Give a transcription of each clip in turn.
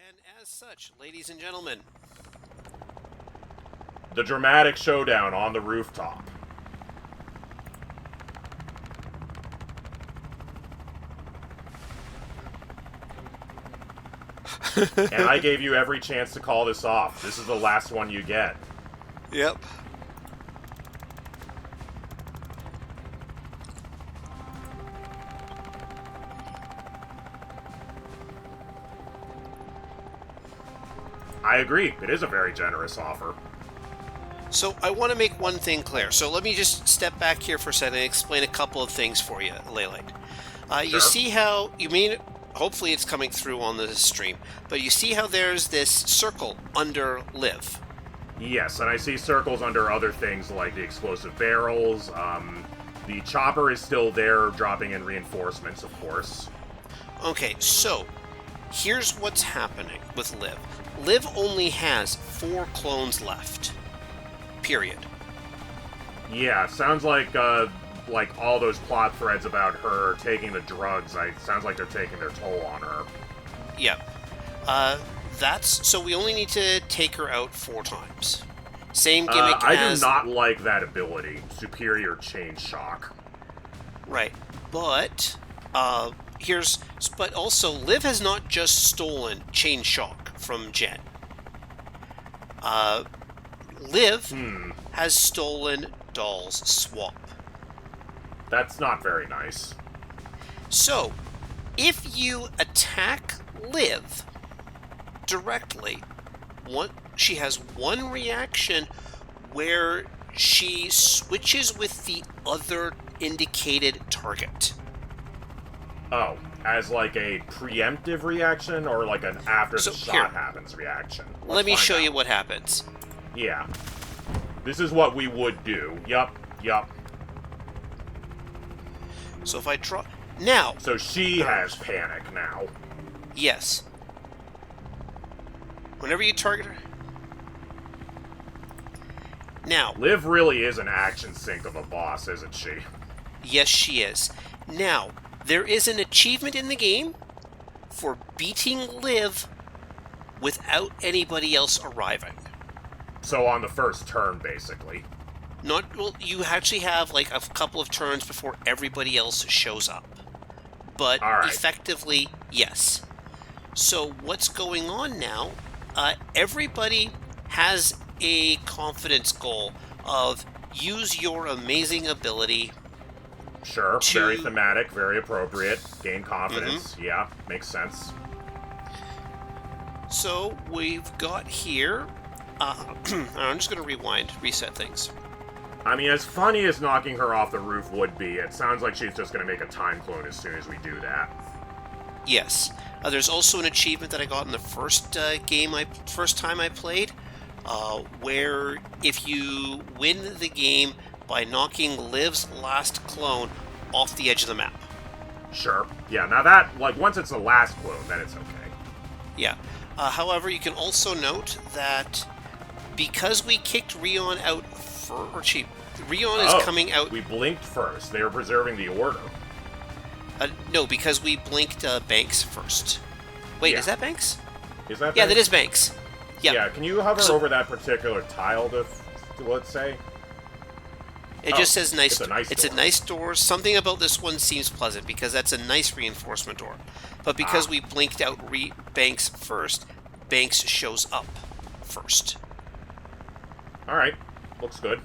And as such, ladies and gentlemen, The dramatic showdown on the rooftop. And I gave you every chance to call this off. This is the last one you get. yep. I agree. It is a very generous offer. So I want to make one thing clear. So let me just step back here for a second and explain a couple of things for you, Leylight. You Sure. see how, hopefully it's coming through on the stream, but you see how there's this circle under live. Yes, and I see circles under other things like the explosive barrels. The chopper is still there, dropping in reinforcements, of course. Okay, so here's what's happening with live. Liv only has 4 clones left. Period. Yeah, sounds like all those plot threads about her taking the drugs. Sounds like they're taking their toll on her. Yep. So we only need to take her out 4 times. Same gimmick I as... do not like that ability. Superior chain shock. Right. But, but also, Liv has not just stolen Chain Shock from Jen. Liv has stolen Doll's Swap. That's not very nice. So, if you attack Liv directly, she has one reaction where she switches with the other indicated target. Oh, as like a preemptive reaction or like an after the shot happens reaction? Let me show you what happens. Yeah. This is what we would do. Yup. So if I draw... Now... So she has panic now. Yes. Whenever you target her... Now... Liv really is an action sink of a boss, isn't she? Yes, she is. Now, there is an achievement in the game for beating Liv without anybody else arriving. So on the first turn, basically. You actually have like a couple of turns before everybody else shows up. But effectively, yes. So what's going on now, everybody has a confidence goal of use your amazing ability. Sure, very thematic, very appropriate. Gain confidence, yeah, makes sense. So we've got here... I'm just going to reset things. I mean, as funny as knocking her off the roof would be, it sounds like she's just going to make a time clone as soon as we do that. Yes. There's also an achievement that I got in the first time I played, where if you win the game by knocking Liv's last clone off the edge of the map. Sure. Yeah, now that, once it's the last clone, then it's okay. Yeah. However, you can also note that because we kicked Rion out Rion is coming out... We blinked first. They were preserving the order. No, because we blinked Banks first. Wait, is that Banks? Is that Yeah, Banks? that is Banks. Yep. Yeah, can you hover over that particular tile to let's say? It just says nice. It's a nice door. Something about this one seems pleasant because that's a nice reinforcement door. But because we blinked out Banks first, Banks shows up first. Alright. Looks good.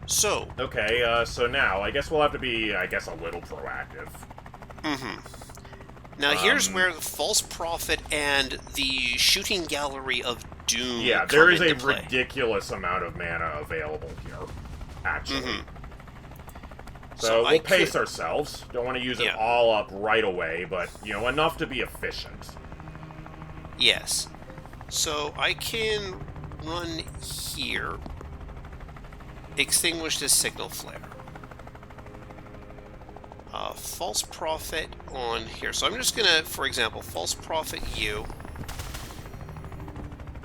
So. Okay, so now, I guess we'll have to be, a little proactive. Now here's where the False Prophet and the Shooting Gallery of Doom Yeah, there is a play. ridiculous amount of mana available here, actually. So we'll pace ourselves. Don't want to use it all up right away, but, enough to be efficient. Yes. So I can run here, extinguish this signal flare. False Prophet on here. So I'm just going to, for example, False Prophet you.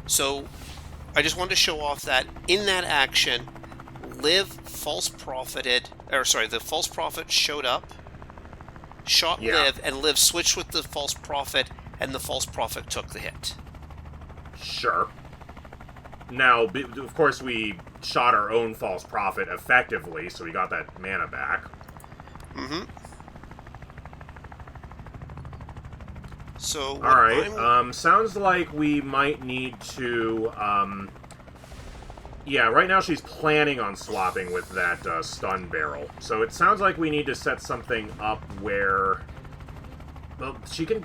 So I just wanted to show off that in that action, Liv False Profited, the False Prophet showed up, shot Liv, and Liv switched with the False Prophet and the false prophet took the hit. Sure. Now, of course, we shot our own false prophet effectively, so we got that mana back. Mm-hmm. So, alright, sounds like we might need to, yeah, right now she's planning on swapping with that, stun barrel. So it sounds like we need to set something up where, well, she can,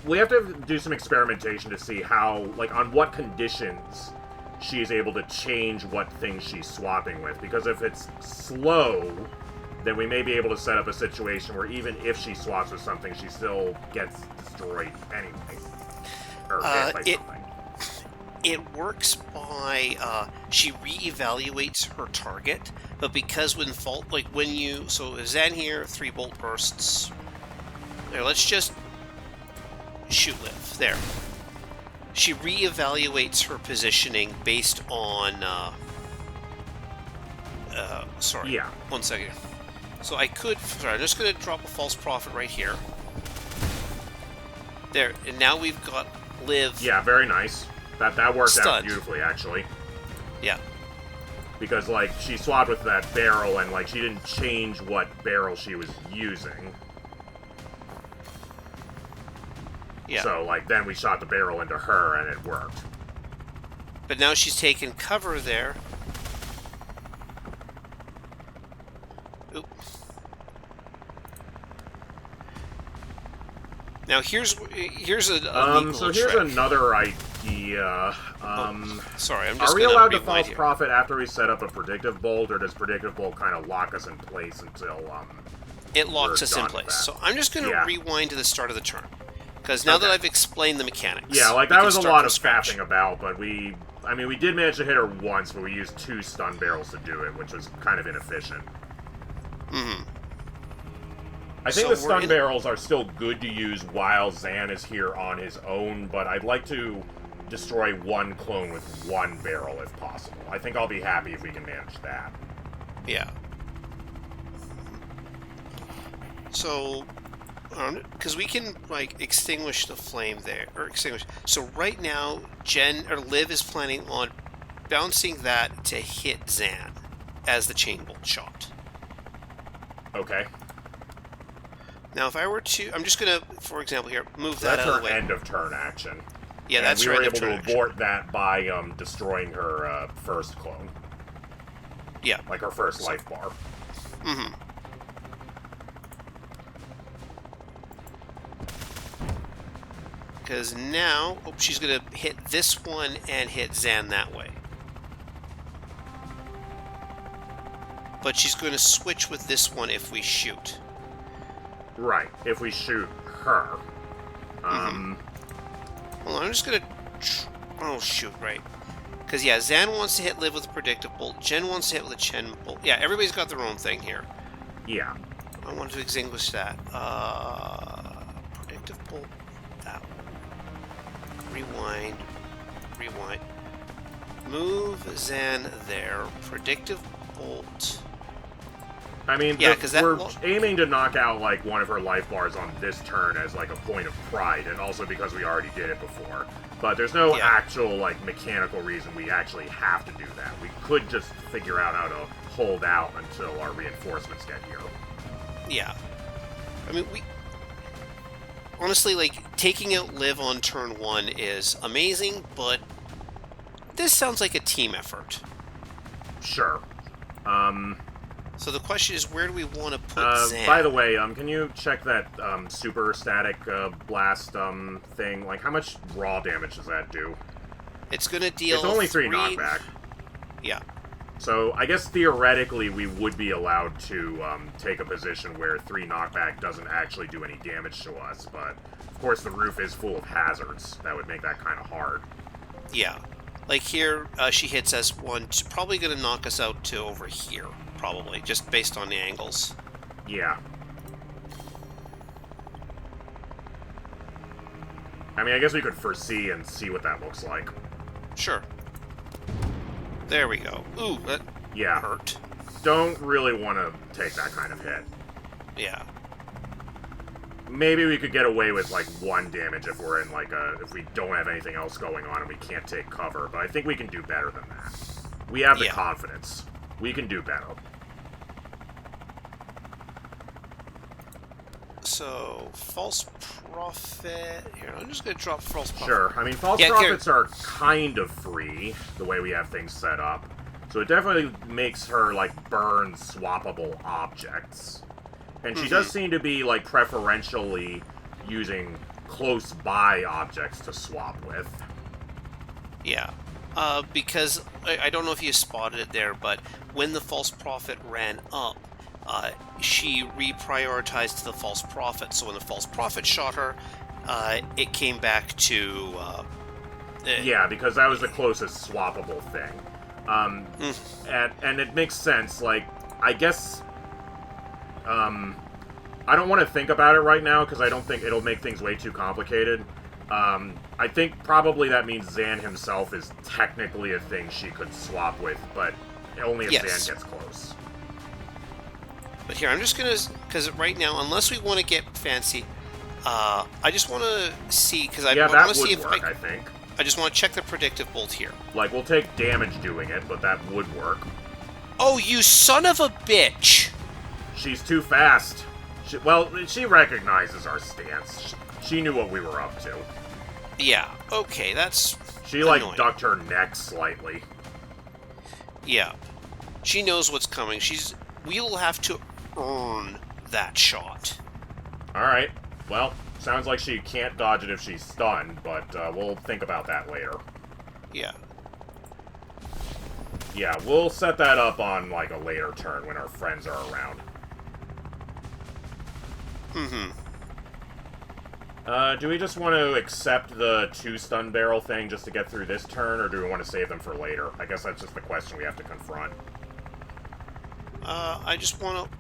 we have to do some experimentation to see how, like, on what conditions she is able to change what things she's swapping with. Because if it's slow, then we may be able to set up a situation where even if she swaps with something, she still gets destroyed anyway. Or hit by something. It works by, she re-evaluates her target, but because when you, so Zan here, 3 bolt bursts. There, let's just shoot Liv. There. She re-evaluates her positioning based on, sorry. Yeah. 1 second. So I'm just going to drop a false prophet right here. There, and now we've got Liv. Yeah, very nice. That worked stunned. out beautifully, actually. Yeah. Because, like, she swapped with that barrel, and, like, she didn't change what barrel she was using. Yeah. So, like, then we shot the barrel into her, and it worked. But now she's taken cover there. Oop. Now here's a so here's another idea. Sorry, I'm just. Are we allowed to false prophet after we set up a predictive bolt, or does predictive bolt kind of lock us in place until it locks us in place? So I'm just going to rewind to the start of the turn, because now that I've explained the mechanics, yeah, like that was a lot of faffing about, but we did manage to hit her once, but we used 2 stun barrels to do it, which was kind of inefficient. Mm-hmm. I think the stun barrels are still good to use while Zan is here on his own, but I'd like to destroy 1 clone with 1 barrel if possible. I think I'll be happy if we can manage that. Yeah. So, because we can, like, extinguish the flame there, or extinguish. So right now, Liv is planning on bouncing that to hit Zan as the chain bolt shot. Okay. Now, if I were to, I'm just going to, for example, here, move that out of the way. That's her end of turn action. Yeah, and that's her end of turn action. We were able to abort that by destroying her first clone. Yeah. Like her first life bar. Mm-hmm. Because now, she's going to hit this one and hit Zan that way. But she's going to switch with this one if we shoot. Right, if we shoot her. Hold on, I'm just gonna... Oh, shoot, right. Because, yeah, Zan wants to hit Liv with a predictive bolt. Jen wants to hit with a Chen bolt. Yeah, everybody's got their own thing here. Yeah. I wanted to extinguish that. Predictive bolt. That one. Rewind. Rewind. Move Zan there. Predictive bolt... I mean, yeah, we're aiming to knock out, like, one of her life bars on this turn as, like, a point of pride, and also because we already did it before. But there's no actual, like, mechanical reason we actually have to do that. We could just figure out how to hold out until our reinforcements get here. Yeah. I mean, honestly, like, taking out Liv on turn 1 is amazing, but this sounds like a team effort. Sure. So the question is, where do we want to put Zan? By the way, can you check that super static blast thing? Like, how much raw damage does that do? It's going to deal... It's only 3 knockback. Yeah. So, I guess theoretically we would be allowed to take a position where 3 knockback doesn't actually do any damage to us, but of course the roof is full of hazards. That would make that kind of hard. Yeah. Like here, she hits us 1, probably going to knock us out to over here. Probably, just based on the angles. Yeah. I mean, I guess we could foresee and see what that looks like. Sure. There we go. Ooh, that hurt. Don't really want to take that kind of hit. Yeah. maybe we could get away with, like, 1 damage if we're in, like, if we don't have anything else going on and we can't take cover, but I think we can do better than that. We have the confidence. We can do better. So, false prophet... Here, I'm just going to drop false prophet. Sure. I mean, false prophets are kind of free, the way we have things set up. So it definitely makes her, like, burn swappable objects. And she does seem to be, like, preferentially using close-by objects to swap with. Yeah. Because, I don't know if you spotted it there, but when the false prophet ran up, she reprioritized to the false prophet. So when the false prophet shot her, it came back to... yeah, because that was the closest swappable thing. And it makes sense. Like, I guess... I don't want to think about it right now, because I don't think it'll make things way too complicated. I think probably that means Zan himself is technically a thing she could swap with, but only if Zan gets close. But here, I'm just going to... Because right now, unless we want to get fancy, I just want to see... Because I want to see if I think. I just want to check the predictive bolt here. Like, we'll take damage doing it, but that would work. Oh, you son of a bitch! She's too fast. She recognizes our stance. She knew what we were up to. Yeah, okay, that's She, annoying. like, ducked her neck slightly. Yeah. She knows what's coming. We'll have to earn that shot. Alright. Well, sounds like she can't dodge it if she's stunned, but we'll think about that later. Yeah. Yeah, we'll set that up on, like, a later turn when our friends are around. Do we just want to accept the 2 stun barrel thing just to get through this turn, or do we want to save them for later? I guess that's just the question we have to confront. I just want to...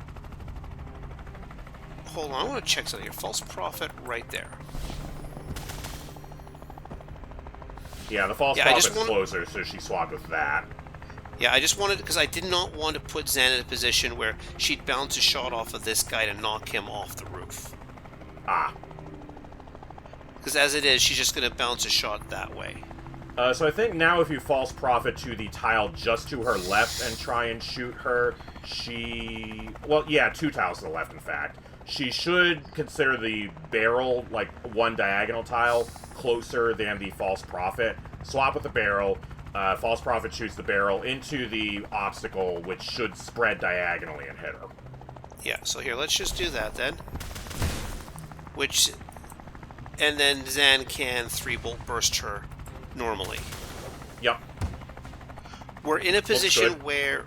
Hold on, I want to check something here. False prophet right there. Yeah, the false prophet's closer, so she swapped with that. Yeah, I just wanted... Because I did not want to put Zan in a position where she'd bounce a shot off of this guy to knock him off the roof. Ah. Because as it is, she's just going to bounce a shot that way. So I think now if you false prophet to the tile just to her left and try and shoot her, she... Well, yeah, 2 tiles to the left, in fact. She should consider the barrel, like, 1 diagonal tile, closer than the false prophet. Swap with the barrel. False prophet shoots the barrel into the obstacle, which should spread diagonally and hit her. Yeah, so here, let's just do that then. And then Zan can 3-bolt burst her normally. Yep. We're in a position where...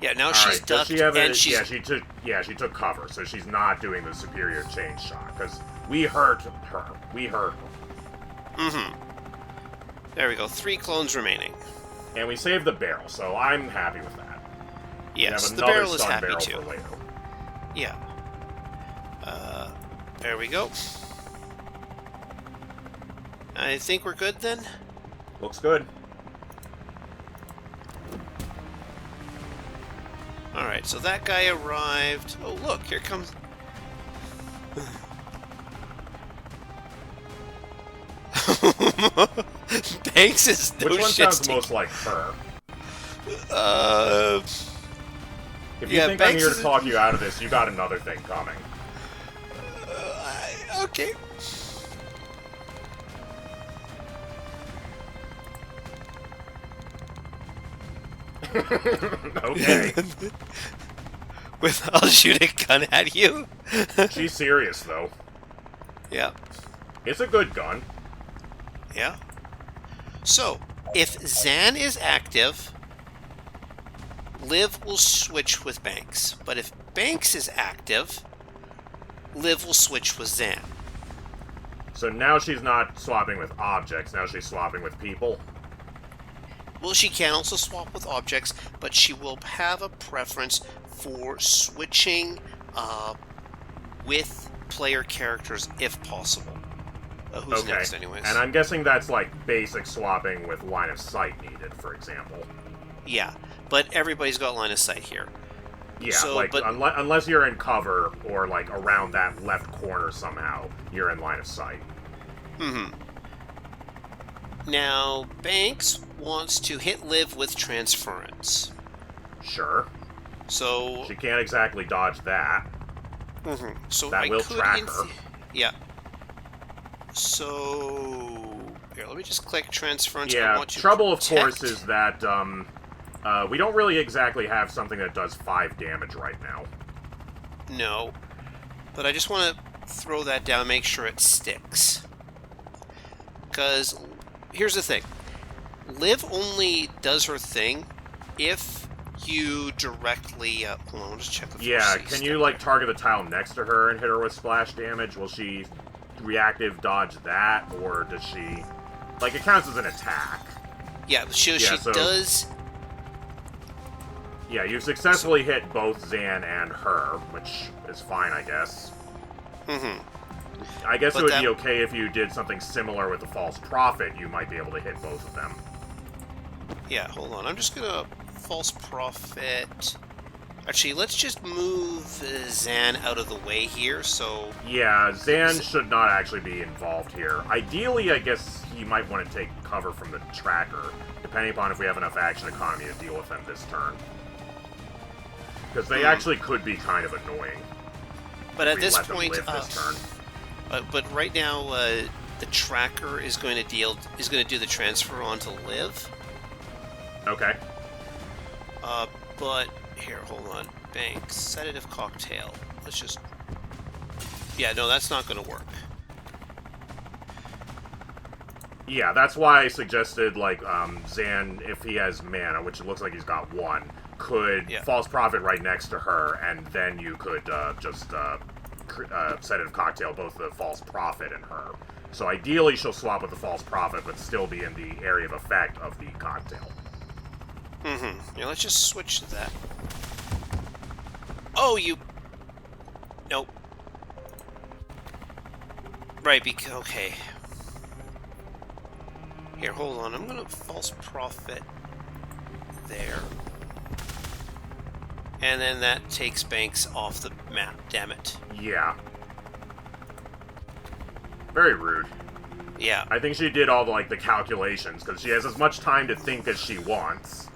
yeah, now she's ducked, and she's... Yeah, she took cover, so she's not doing the superior chain shot, because we hurt her. There we go, 3 clones remaining. And we saved the barrel, so I'm happy with that. Yes, the barrel is happy barrel too. For later. Yeah. There we go. I think we're good then? Looks good. Alright, so that guy arrived. Oh, look, here comes... Banks is no Which one shit sounds most like her? If you think Banks I'm here to talk you out of this, you got another thing coming. Okay. Okay. I'll shoot a gun at you. She's serious, though. Yeah. It's a good gun. Yeah. So, if Zan is active, Liv will switch with Banks. But if Banks is active, Liv will switch with Zan. So now she's not swapping with objects, now she's swapping with people? Well, she can also swap with objects, but she will have a preference for switching with player characters if possible. Who's next, anyways? And I'm guessing that's like basic swapping with line of sight needed, for example. Yeah, but everybody's got line of sight here. Yeah, So, like, but unless you're in cover or, like, around that left corner somehow, you're in line of sight. now Banks wants to hit Liv with transference. Sure. So, She can't exactly dodge that. so That I will could, track her. yeah. So here, let me just click transference. I Yeah, want to trouble, of protect. course, is that, we don't really exactly have something that does 5 damage right now. No, but I just want to throw that down and make sure it sticks. Because here's the thing. Liv only does her thing if you directly... hold on, I'll just check the 4C. Yeah, can you, like, target the tile next to her and hit her with splash damage? Will she reactive dodge that, or does she... Like, it counts as an attack. Yeah, she does... Yeah, you've successfully hit both Zan and her, which is fine, I guess. I guess but it would be okay if you did something similar with the False Prophet. You might be able to hit both of them. Yeah, hold on. I'm just gonna False Prophet... Actually, let's just move Zan out of the way here, so... Yeah, Zan should not actually be involved here. Ideally, I guess he might want to take cover from the tracker, depending upon if we have enough action economy to deal with them this turn. Because they actually could be kind of annoying. But at this point, this turn. But right now, the tracker is going to do the transfer onto Liv. Okay. But here, hold on. Banks, sedative cocktail. Let's just... Yeah, no, that's not going to work. Yeah, that's why I suggested, like, Zan, if he has mana, which it looks like he's got 1, could False Prophet right next to her, and then you could just sedative cocktail both the False Prophet and her. So ideally she'll swap with the False Prophet, but still be in the area of effect of the cocktail. Yeah, let's just switch to that. Oh, you... Nope. Right, because... Okay. Here, hold on. I'm gonna False Prophet there. And then that takes Banks off the map, damn it. Yeah. Very rude. Yeah. I think she did all the, like, the calculations, because she has as much time to think as she wants.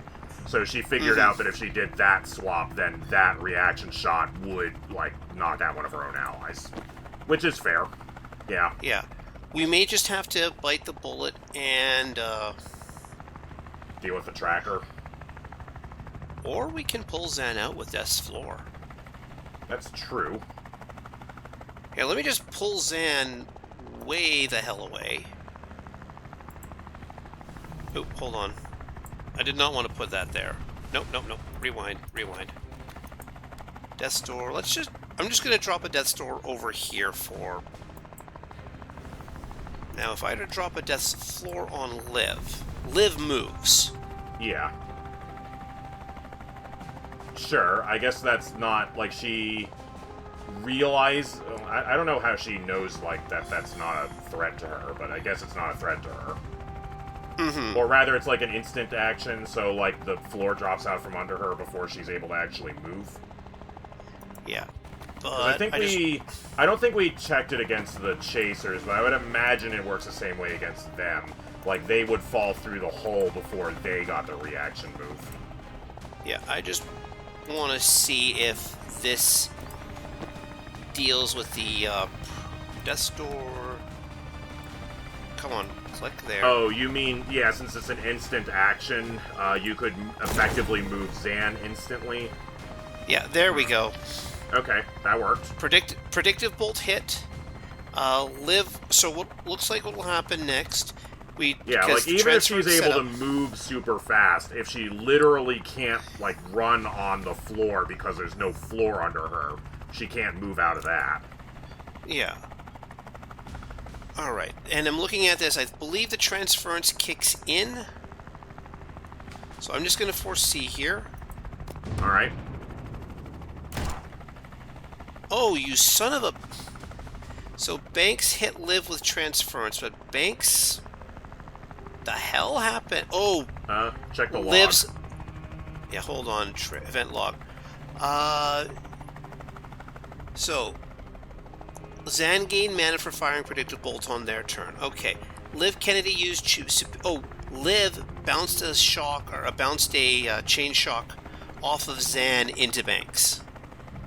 So she figured out that if she did that swap, then that reaction shot would, like, knock out one of her own allies. Which is fair. Yeah. Yeah. We may just have to bite the bullet and, deal with the tracker. Or we can pull Zan out with Death's Floor. That's true. Here, let me just pull Zan way the hell away. Oh, hold on. I did not want to put that there. Nope, nope, nope. Rewind, rewind. Death's Door. Let's just... I'm just going to drop a Death's Door over here for... Now, if I were to drop a Death's Floor on Liv, Liv moves. Yeah. Sure, I guess that's not, like, she realized... I don't know how she knows, like, that's not a threat to her, but I guess it's not a threat to her. Or rather, it's like an instant action, so, like, the floor drops out from under her before she's able to actually move. Yeah. I don't think we checked it against the chasers, but I would imagine it works the same way against them. Like, they would fall through the hole before they got the reaction move. Yeah, I just want to see if this deals with the Death's Door. Come on, click there. Oh, you mean, yeah, since it's an instant action, you could effectively move Zan instantly? Yeah, there we go. Okay, that worked. Predictive Bolt hit. Liv. So what looks like what will happen next? Yeah, like, even if she's able to move super fast, if she literally can't, like, run on the floor because there's no floor under her, she can't move out of that. Yeah. Alright, and I'm looking at this. I believe the transference kicks in. So I'm just going to foresee here. Alright. Oh, you son of a... So Banks hit Liv with transference, but Banks... The hell happened? Oh, check the Liv's... log. Yeah, hold on. Event log. Uh, so Zan gained mana for firing predictive bolts on their turn. Okay. Liv Kennedy used Liv bounced a shock or bounced a chain shock off of Zan into Banks.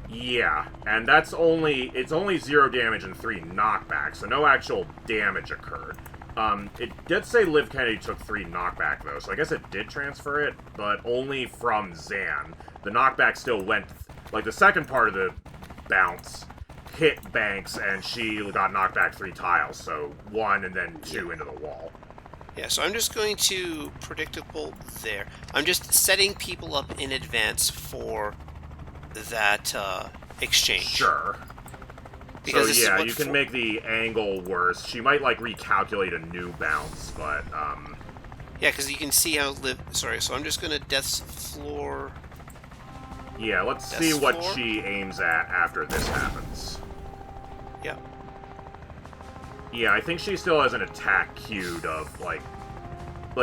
Yeah, and it's only 0 damage and 3 knockback, so no actual damage occurred. It did say Liv Kennedy took 3 knockback though, so I guess it did transfer it, but only from Zan. The knockback still went, like the second part of the bounce hit Banks, and she got knocked back 3 tiles, so 1 and then 2 into the wall. Yeah, so I'm just going to predictive bolt there. I'm just setting people up in advance for that exchange. Sure. Because so yeah, you can make the angle worse. She might like recalculate a new bounce, but yeah, because you can see how Liv. Sorry, so I'm just gonna Death's Floor. Yeah, let's see what she aims at after this happens. Yeah. Yeah, I think she still has an attack queued of like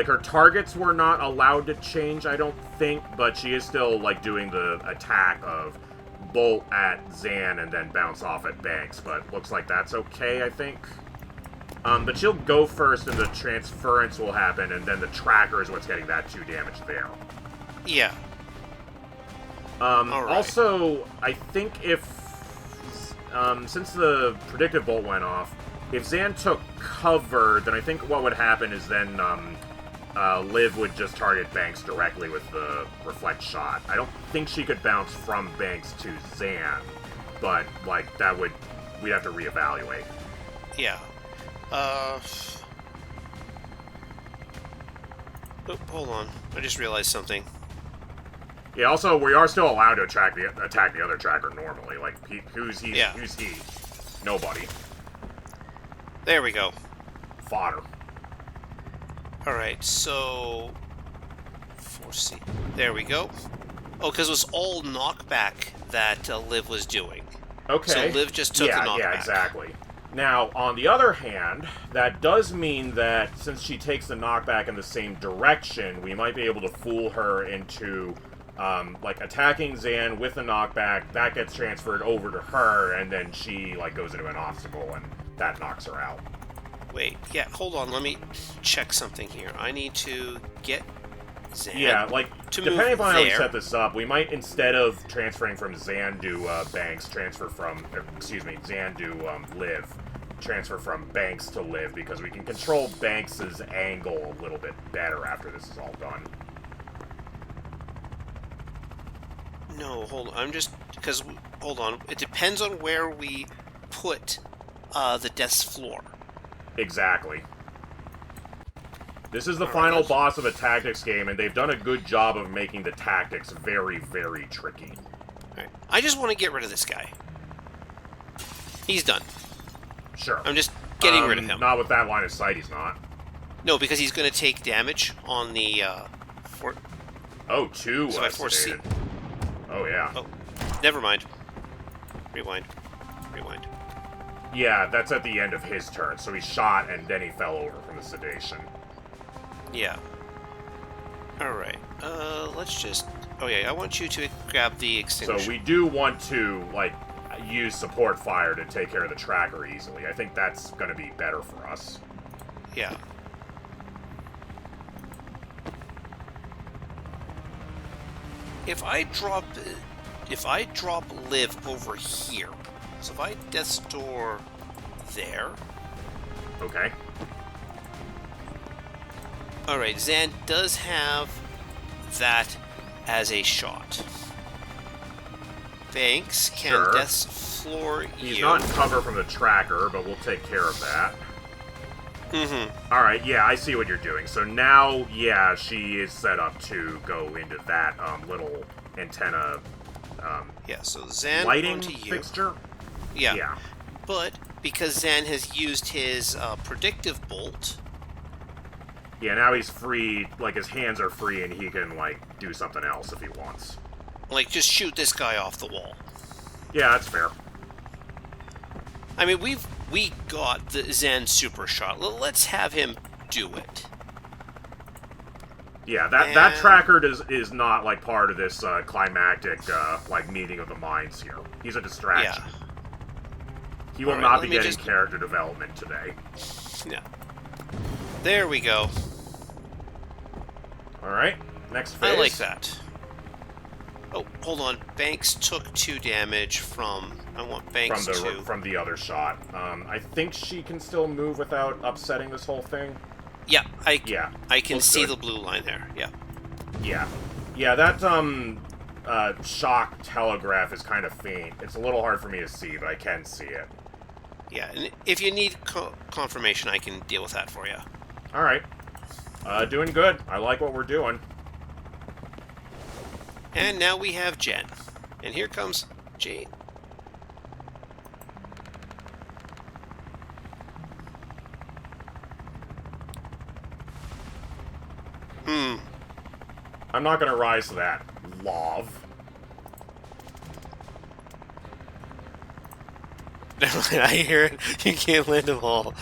her targets were not allowed to change, I don't think, but she is still like doing the attack of bolt at Zan and then bounce off at Banks, but looks like that's okay, I think. But she'll go first and the transference will happen, and then the tracker is what's getting that 2 damage there. Yeah. Right. Also, I think if since the predictive bolt went off, if Zan took cover, then I think what would happen is then Liv would just target Banks directly with the reflect shot. I don't think she could bounce from Banks to Zan, but like we'd have to reevaluate. Yeah. Oh, hold on. I just realized something. Yeah. Also, we are still allowed to attack the other tracker normally. Like, who's he? Yeah. Who's he? Nobody. There we go. Fodder. Alright, so 4C. There we go. Oh, because it was all knockback that Liv was doing. Okay. So Liv just took the knockback. Yeah, exactly. Now, on the other hand, that does mean that since she takes the knockback in the same direction, we might be able to fool her into like attacking Zan with a knockback. That gets transferred over to her, and then she like goes into an obstacle, and that knocks her out. Wait, yeah, hold on. Let me check something here. I need to get Zan. Yeah, like, depending upon how we set this up, we might, instead of transferring from Zan to Banks, Zan to Liv, transfer from Banks to Liv, because we can control Banks' angle a little bit better after this is all done. No, hold on. I'm just... Because, hold on. It depends on where we put the Death's Floor. Exactly. This is the final boss of a tactics game, and they've done a good job of making the tactics very, very tricky. Alright. I just want to get rid of this guy. He's done. Sure. I'm just getting rid of him. Not with that line of sight, he's not. No, because he's going to take damage on the... Oh, 2 so I foresee. Oh, yeah. Oh, never mind. Rewind. Yeah, that's at the end of his turn, so he shot and then he fell over from the sedation. Yeah. Alright, let's just... Oh yeah, I want you to grab the extinguisher. So we do want to, like, use support fire to take care of the tracker easily. I think that's going to be better for us. Yeah. If I drop Liv over here, so if I Death's Door there. Okay. Alright, Zan does have that as a shot. Banks can Death's Floor you. He's not in cover from the tracker, but we'll take care of that. Mm-hmm. Alright, yeah, I see what you're doing. So now, yeah, she is set up to go into that little antenna yeah, so Zan lighting onto you. Fixture? Yeah. But because Zan has used his predictive bolt... Yeah, now he's free, like his hands are free and he can, like, do something else if he wants. Like, just shoot this guy off the wall. Yeah, that's fair. I mean, we got the Zan super shot. Let's have him do it. Yeah, that tracker is not like part of this climactic like meeting of the minds here. He's a distraction. Yeah. He will not be getting character development today. Yeah. There we go. All right, next phase. I like that. Oh, hold on. Banks took 2 damage from. I want Banks from the other shot. I think she can still move without upsetting this whole thing. Yeah, I can see good. the blue line there. Yeah. Yeah. That shock telegraph is kind of faint. It's a little hard for me to see, but I can see it. Yeah, and if you need confirmation, I can deal with that for you. All right. Doing good. I like what we're doing. And now we have Jen. And here comes Jane. I'm not going to rise to that. Love. I hear it. You can't land them all.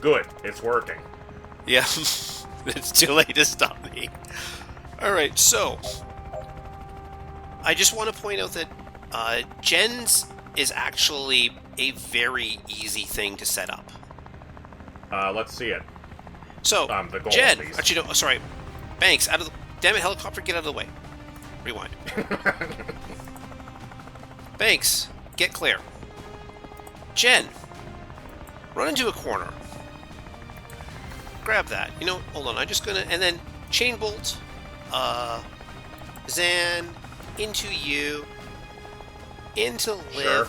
Good. It's working. Yeah. It's too late to stop me. Alright, so I just want to point out that Jen's is actually a very easy thing to set up. Let's see it. So, the goal, Jen, actually, no, sorry, Banks, out of the, damn it, helicopter, get out of the way. Rewind. Banks, get clear. Jen, run into a corner. Grab that. You know, hold on, I'm just gonna, and then chain bolt, Zan, into you, into Liv, sure.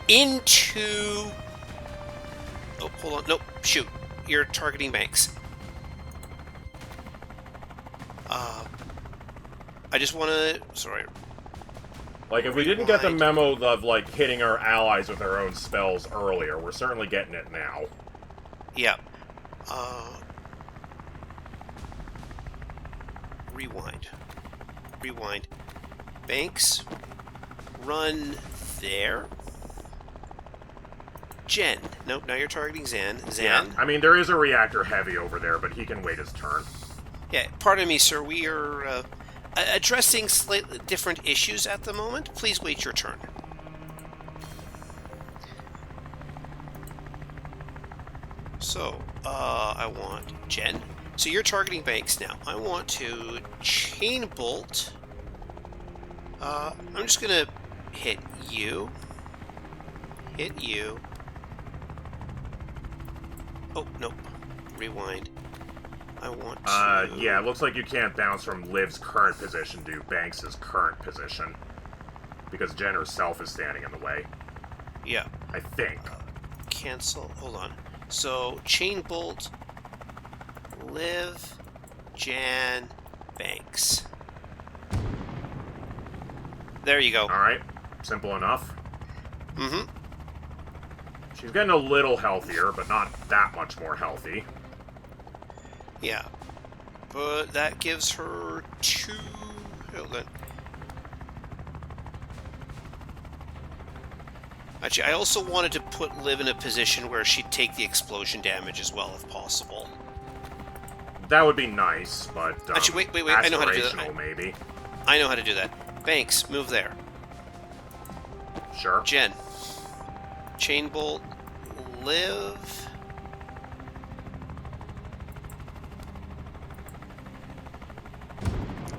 into, oh, hold on, nope, shoot, you're targeting Banks. I just want to, sorry. Like, if we didn't get the memo of, like, hitting our allies with our own spells earlier, we're certainly getting it now. Yeah. Rewind. Rewind. Banks, run there. Jen. Nope, now you're targeting Zan. Zan. Yeah, I mean, there is a reactor heavy over there, but he can wait his turn. Yeah, pardon me, sir. We are addressing slightly different issues at the moment. Please wait your turn. So, I want Jen. So you're targeting Banks now. I want to chain bolt. I'm just gonna hit you. Hit you. Oh, nope. Rewind. I want to... yeah, it looks like you can't bounce from Liv's current position to Banks' current position. Because Jen herself is standing in the way. Yeah. I think. Cancel. Hold on. So, chain bolt, Liv, Jan, Banks. There you go. Alright. Simple enough. Mm-hmm. She's getting a little healthier, but not that much more healthy. Yeah. But that gives her 2... Hold on. Actually, I also wanted to put Liv in a position where she'd take the explosion damage as well, if possible. That would be nice, but... Actually, wait, I know how to do that. Maybe. I know how to do that. Banks, move there. Sure. Jen. Chain bolt, Liv.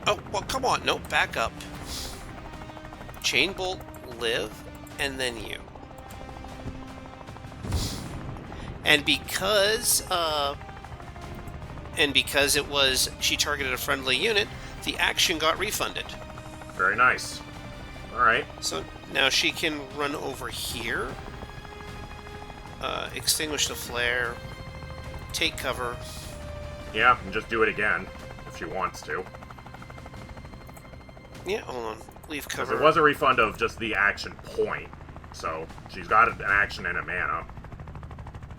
Oh, well, come on. No, back up. Chain bolt, Liv, and then you. And because it was, she targeted a friendly unit, the action got refunded. Very nice. Alright. So now she can run over here, extinguish the flare, take cover. Yeah, and just do it again, if she wants to. Yeah, hold on. Leave cover. It was a refund of just the action point, so she's got an action and a mana.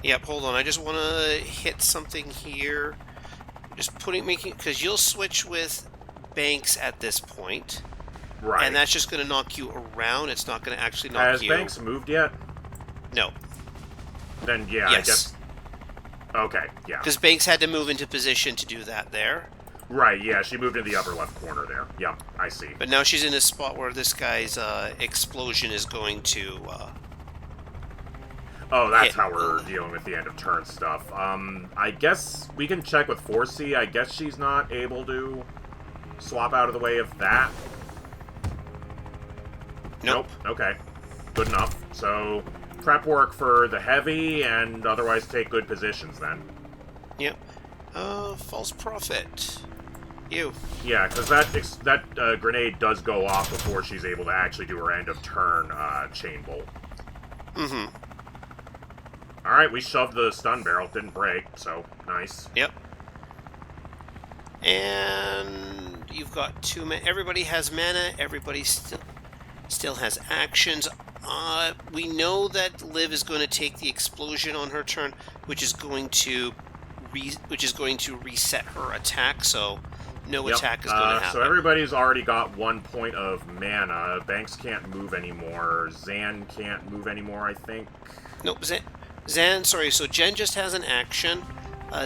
Yep, hold on. I just want to hit something here. Just because you'll switch with Banks at this point. Right. And that's just going to knock you around. It's not going to actually knock you. Has Banks moved yet? No. Then, yeah, Yes. I guess... Okay, yeah. Because Banks had to move into position to do that there. Right, yeah, she moved in the upper left corner there. Yep, I see. But now she's in a spot where this guy's explosion is going to... Oh, that's how we're dealing with the end of turn stuff. I guess we can check with 4C. I guess she's not able to swap out of the way of that. Nope. Okay. Good enough. So, prep work for the heavy, and otherwise take good positions then. Yep. False prophet. You. Yeah, because that grenade does go off before she's able to actually do her end of turn chain bolt. Mm-hmm. Alright, we shoved the stun barrel. Didn't break, so nice. Yep. And you've got 2 mana. Everybody has mana. Everybody still has actions. We know that Liv is going to take the explosion on her turn, which is going to reset her attack. So no attack is going to happen. So everybody's already got 1 point of mana. Banks can't move anymore. Zan can't move anymore, I think. Nope. Zan, sorry. So Jen just has an action.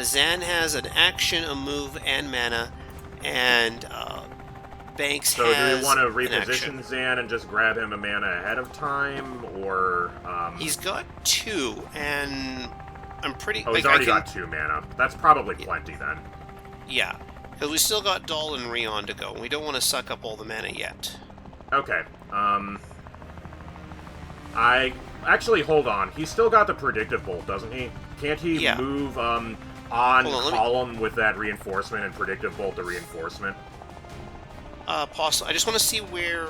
Zan has an action, a move, and mana, and Banks has. So do we want to reposition Zan and just grab him a mana ahead of time, or? He's got 2, and I'm pretty. Oh, he's already got 2 mana. That's probably plenty then. Yeah, because we still got Dahl and Rion to go. We don't want to suck up all the mana yet. Okay. Actually, hold on. He's still got the predictive bolt, doesn't he? Can't he move on column with that reinforcement and predictive bolt the reinforcement? Possible. I just want to see where.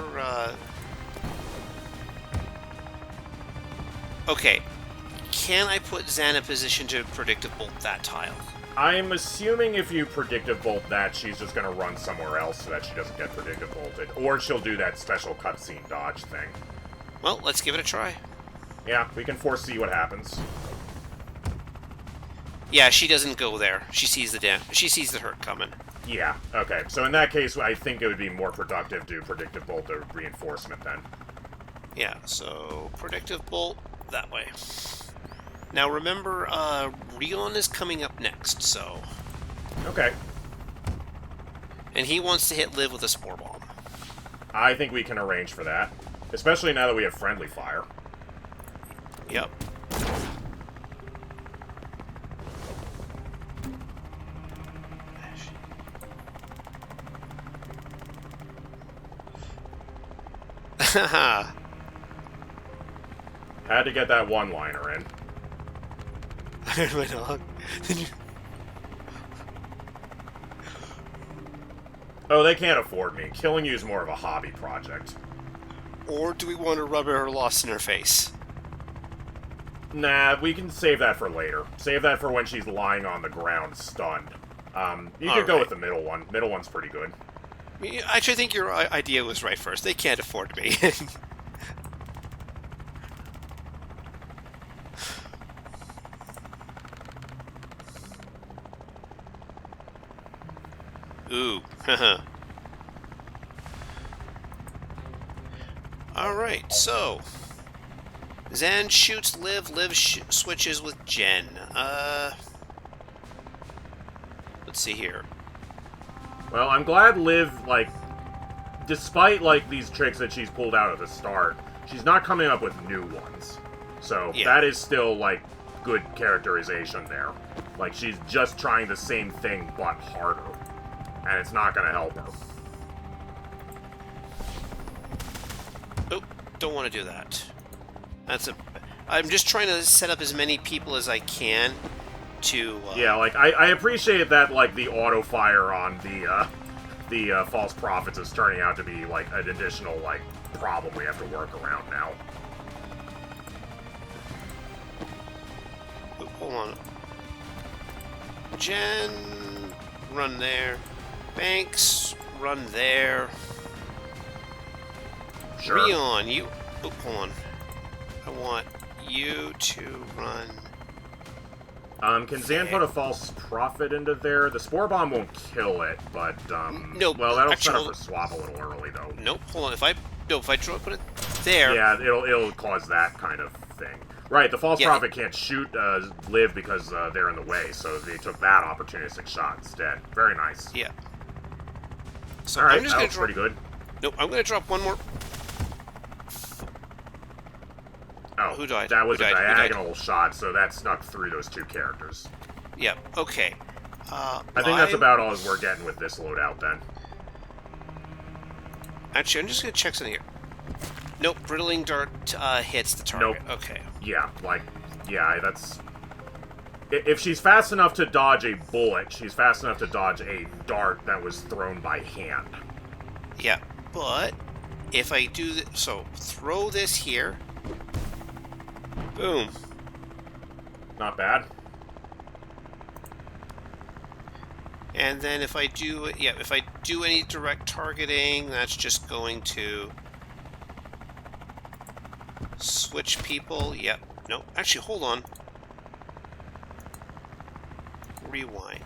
Okay, can I put Zan in position to predictive bolt that tile? I'm assuming if you predictive bolt that, she's just going to run somewhere else so that she doesn't get predictive bolted, or she'll do that special cutscene dodge thing. Well, let's give it a try. Yeah, we can foresee what happens. Yeah, she doesn't go there. She sees the hurt coming. Yeah, okay. So in that case, I think it would be more productive to predictive bolt the reinforcement then. Yeah, so predictive bolt that way. Now remember, Rion is coming up next, so... Okay. And he wants to hit Liv with a Spore Bomb. I think we can arrange for that. Especially now that we have friendly fire. Yep. Haha. Had to get that one-liner in. My dog. Oh, they can't afford me. Killing you is more of a hobby project. Or do we want to rub her lost in her face? Nah, we can save that for later. Save that for when she's lying on the ground stunned. You could go with the middle one. Middle one's pretty good. Actually, I think your idea was right first. They can't afford me. Ooh. Alright, so... Zan shoots Liv, Liv switches with Jen. Let's see here. Well, I'm glad Liv, like, despite, like, these tricks that she's pulled out at the start, she's not coming up with new ones. So, that is still, like, good characterization there. Like, she's just trying the same thing, but harder. And it's not gonna help her. Oh, don't want to do that. I'm just trying to set up as many people as I can to... Yeah, like, I appreciate that, like, the auto-fire on the false prophets is turning out to be, like, an additional, like, problem we have to work around now. Oh, hold on. Jen, run there. Banks, run there. Sure. Rion, you... Oh, hold on. I want you to run... Can Zan put a false prophet into there? The spore bomb won't kill it, but, no, well, that'll actually, set up for swap a little early, though. Nope, hold on. If I put it there... Yeah, it'll cause that kind of thing. Right, the false Yeah. prophet can't shoot Liv because they're in the way, so they took that opportunistic shot instead. Very nice. Yeah. So All right, I'm just that gonna looks drop. pretty good. Nope, I'm gonna drop one more. Oh, Who died? that was Who a died? diagonal shot, so that snuck through those two characters. Yep. Okay. I think that's about all we're getting with this loadout then. Actually, I'm just gonna check something here. Nope, brittling dart hits the target. Nope. Okay. Yeah, that's... If she's fast enough to dodge a bullet, she's fast enough to dodge a dart that was thrown by hand. Yeah, but if I do so, throw this here. Boom. Not bad. And then if I do, if I do any direct targeting, that's just going to switch people. Yep. No, actually, hold on. Rewind.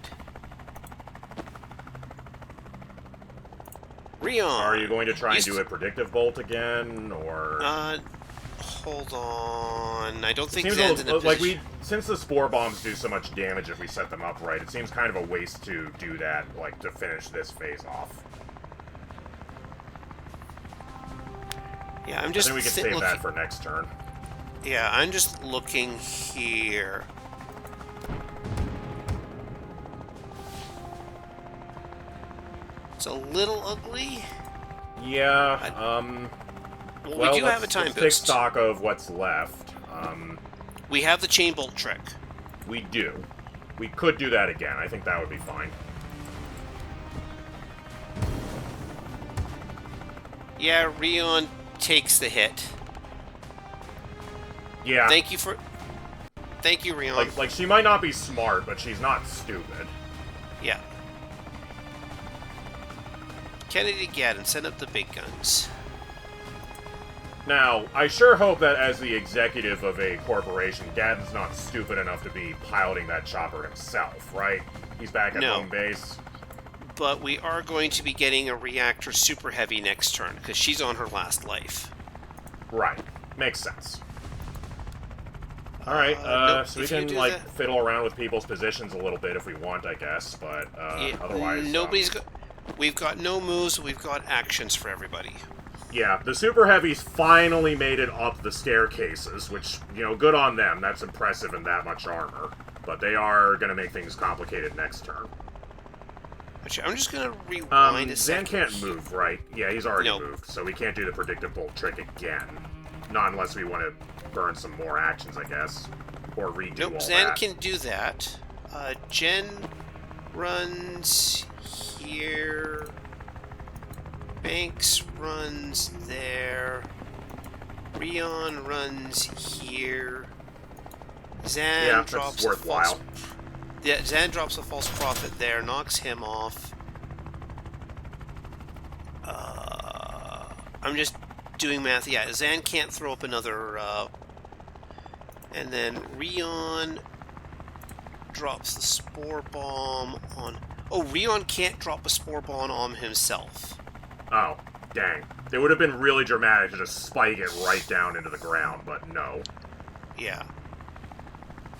Rion. Are you going to try and do a predictive bolt again, or? Hold on. I don't think seems Zen's in a position. Since the spore bombs do so much damage if we set them up right, it seems kind of a waste to do that, like, to finish this phase off. Yeah, I'm just. I think we can save that for next turn. Yeah, I'm just looking here. It's a little ugly. Yeah, Well, we do have a time let's boost. take stock of what's left. We have the chain bolt trick. We do. We could do that again. I think that would be fine. Yeah, Rion takes the hit. Yeah. Thank you, Rion. Like she might not be smart, but she's not stupid. Yeah. Kennedy Gaddon, send up the big guns. Now, I sure hope that as the executive of a corporation, Gaddon's not stupid enough to be piloting that chopper himself, right? He's back at home base. But we are going to be getting a reactor super heavy next turn, because she's on her last life. Right. Makes sense. Alright, nope, so we can, like, fiddle around with people's positions a little bit if we want, I guess, but, otherwise... We've got no moves, we've got actions for everybody. Yeah, the Super Heavies finally made it up the staircases, which, you know, good on them. That's impressive in that much armor. But they are going to make things complicated next turn. Actually, I'm just going to rewind a Zan second. can't move, right? Yeah, he's already moved, so we can't do the predictive bolt trick again. Not unless we want to burn some more actions, I guess. Or redo all Zan that. can do that. Jen runs here. Banks runs there. Rion runs here. Zan drops worthwhile. Zan drops a false prophet there, knocks him off. I'm just doing math. Yeah, Zan can't throw up another. And then Rion drops the spore bomb on. Oh, Rion can't drop a spore bomb on himself. Oh, dang. It would have been really dramatic to just spike it right down into the ground, but no. Yeah.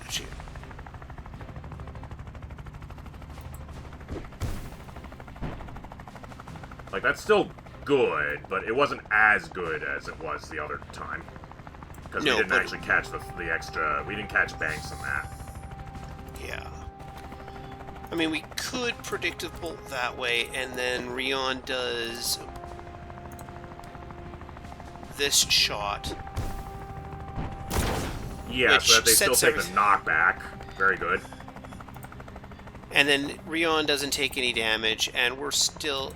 Actually. Like, that's still good, but it wasn't as good as it was the other time. Because we didn't actually catch the extra... We didn't catch Banks in that. Yeah. I mean, we could predictive bolt that way, and then Rion does this shot. Yeah, so that they still take the knockback. Very good. And then Rion doesn't take any damage, and we're still...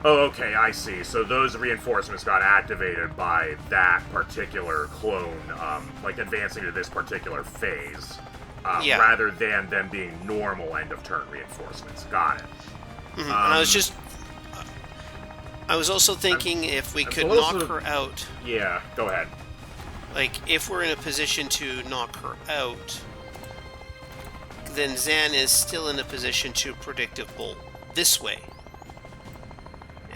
Oh, okay, I see. So those reinforcements got activated by that particular clone, like advancing to this particular phase. Rather than them being normal end-of-turn reinforcements. Got it. Mm-hmm. And I was also thinking if we could knock her out... Yeah, go ahead. Like, if we're in a position to knock her out, then Zan is still in a position to predictive bolt this way.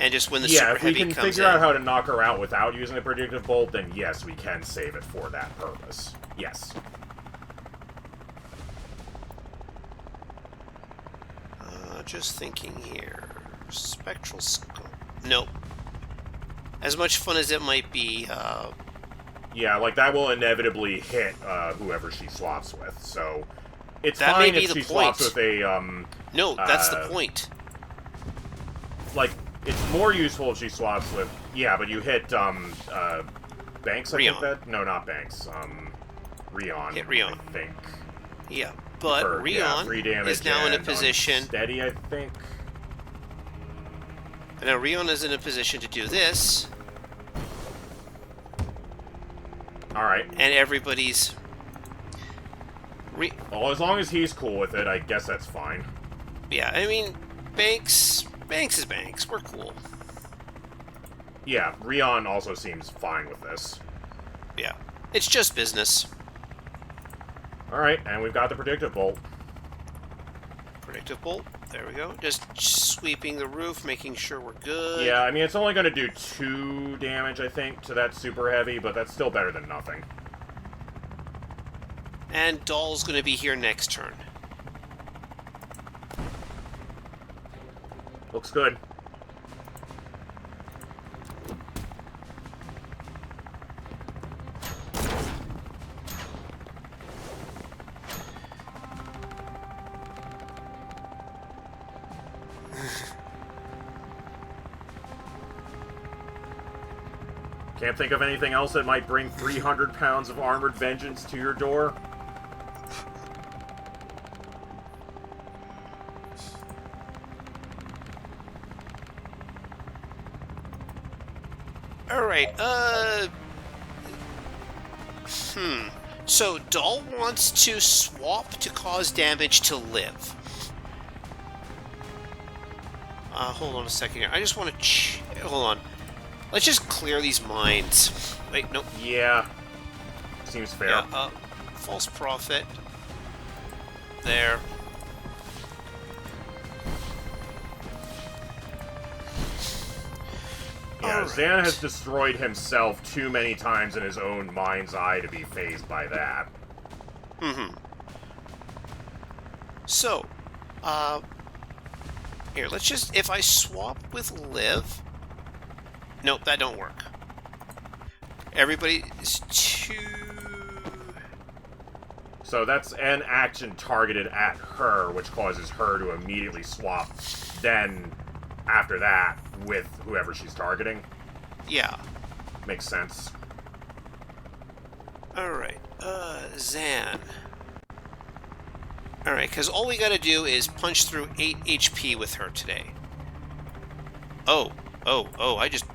And just when the yeah, super if we heavy can comes figure out in. how to knock her out without using the predictive bolt, then yes, we can save it for that purpose. Yes. Just thinking here. Spectral scope. Nope. As much fun as it might be, yeah, like, that will inevitably hit whoever she swaps with, so... It's that may fine be if the she point. swaps with a, No, that's the point. Like, it's more useful if she swaps with... Yeah, but you hit, Banks, I think that... No, not Banks. Rion. Hit Rion. I think. Yeah, but Rion is now in a position... Steady, I think. And now Rion is in a position to do this. Alright. And everybody's... Well, as long as he's cool with it, I guess that's fine. Yeah, I mean, Banks is Banks. We're cool. Yeah, Rion also seems fine with this. Yeah, it's just business. Alright, and we've got the predictive bolt. Predictive bolt. There we go. Just sweeping the roof, making sure we're good. Yeah, I mean, it's only going to do 2 damage, I think, to that super heavy, but that's still better than nothing. And Doll's going to be here next turn. Looks good. Can't think of anything else that might bring 300 pounds of armored vengeance to your door? Alright, So, Doll wants to swap to cause damage to live. Hold on a second here. I just want to hold on. Let's just clear these mines. Wait, nope. Yeah. Seems fair. Yeah, false prophet. There. Yeah, Right. Xan has destroyed himself too many times in his own mind's eye to be fazed by that. So, here, let's just, if I swap with Liv, nope, that don't work. Everybody is too... So that's an action targeted at her, which causes her to immediately swap, then, after that, with whoever she's targeting. Yeah. Makes sense. Alright, Xan. Alright, because all we gotta do is punch through 8 HP with her today. Oh, I just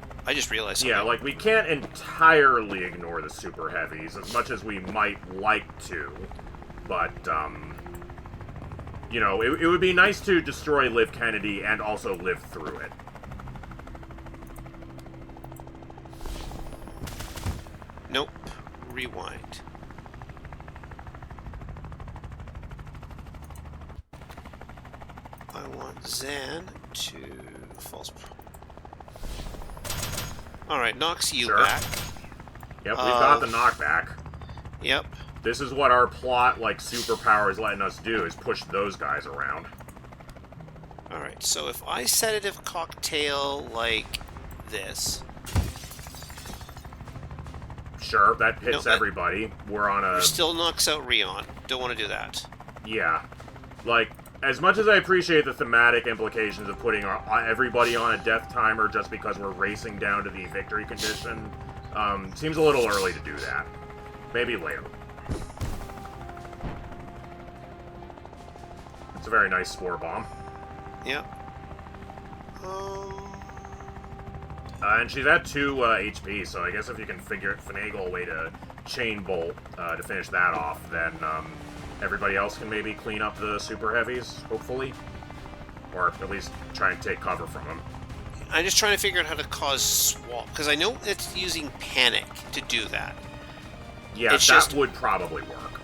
realized something. Yeah, like, we can't entirely ignore the super heavies, as much as we might like to. But, you know, it would be nice to destroy Liv Kennedy and also live through it. Nope. Rewind. I want Xan to false. Alright, knocks you back. Yep, we've got the knockback. Yep. This is what our plot, like, superpower is letting us do, is push those guys around. Alright, so if I sedative cocktail like this... Sure, that hits everybody. We're on a... Still knocks out Rion. Don't want to do that. Yeah. Like, as much as I appreciate the thematic implications of putting everybody on a death timer just because we're racing down to the victory condition, seems a little early to do that. Maybe later. It's a very nice spore bomb. Yep. And she's at 2 HP, so I guess if you can finagle a way to chain bolt to finish that off, then everybody else can maybe clean up the super heavies, hopefully. Or at least try and take cover from them. I'm just trying to figure out how to cause swap, because I know it's using panic to do that. Yeah, that would probably work.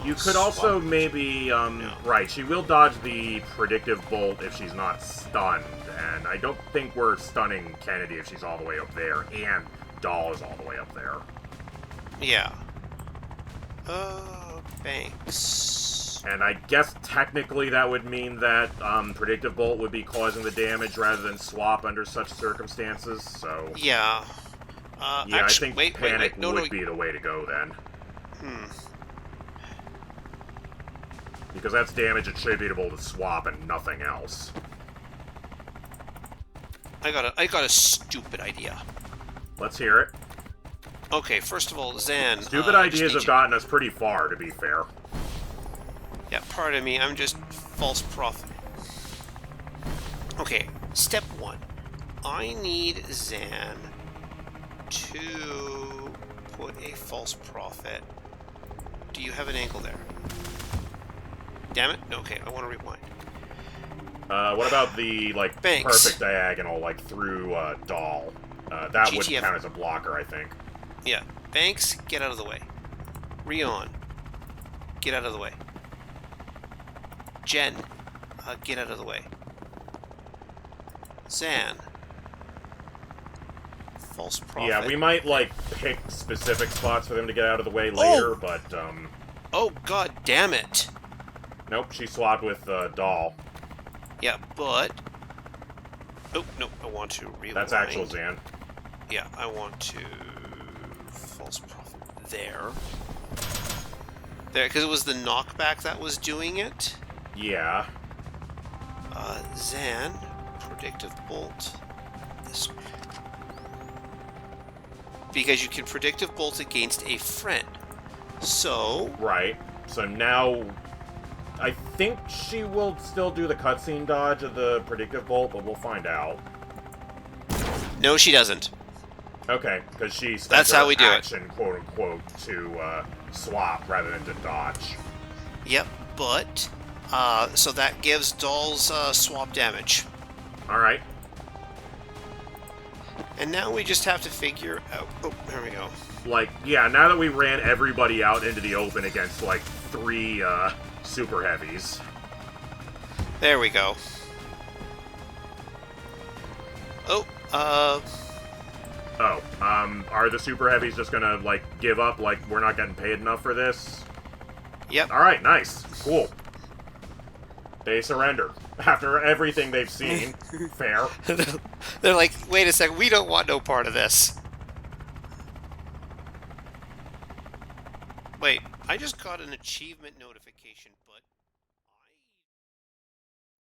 You could also maybe, No. right, she will dodge the predictive bolt if she's not stunned, and I don't think we're stunning Kennedy if she's all the way up there, and Doll is all the way up there. Yeah. Thanks. And I guess technically that would mean that predictive bolt would be causing the damage rather than swap under such circumstances, so... Yeah. Yeah, actually, I think panic no, would be the way to go then. Hmm. Because that's damage attributable to swap and nothing else. I got a stupid idea. Let's hear it. Okay, first of all, Zan. Stupid ideas have gotten us pretty far, to be fair. Yeah, pardon me, I'm just false prophet. Okay, step one. I need Zan to put a false prophet. Do you have an angle there? Damn it. No, okay, I want to rewind. What about the, like, Banks. perfect diagonal, like, through, Doll? That would GTF. count as a blocker, I think. Yeah. Banks, get out of the way. Rion, get out of the way. Jen, get out of the way. Zan. False prophet. Yeah, we might, like, pick specific spots for them to get out of the way later, but, Oh, god damn it. Nope, she swapped with, Doll. Yeah, but... Oh, no, I want to rewind. That's actual Zan. Yeah, I want to... False prophet. There. There, because it was the knockback that was doing it. Yeah. Zan. Predictive bolt. This way. Because you can predictive bolt against a friend. So... Right. So now... I think she will still do the cutscene dodge of the predictive bolt, but we'll find out. No, she doesn't. Okay, because she spent That's how we do action, quote-unquote, to swap rather than to dodge. Yep, but... so that gives Doll's swap damage. Alright. And now we just have to figure out... Oh, there we go. Like, yeah, now that we ran everybody out into the open against, like, 3, super heavies. There we go. Oh, are the super heavies just gonna, like, give up, like, we're not getting paid enough for this? Yep. Alright, nice. Cool. They surrendered. After everything they've seen. Fair. They're like, wait a second, we don't want no part of this. Wait, I just got an achievement notification.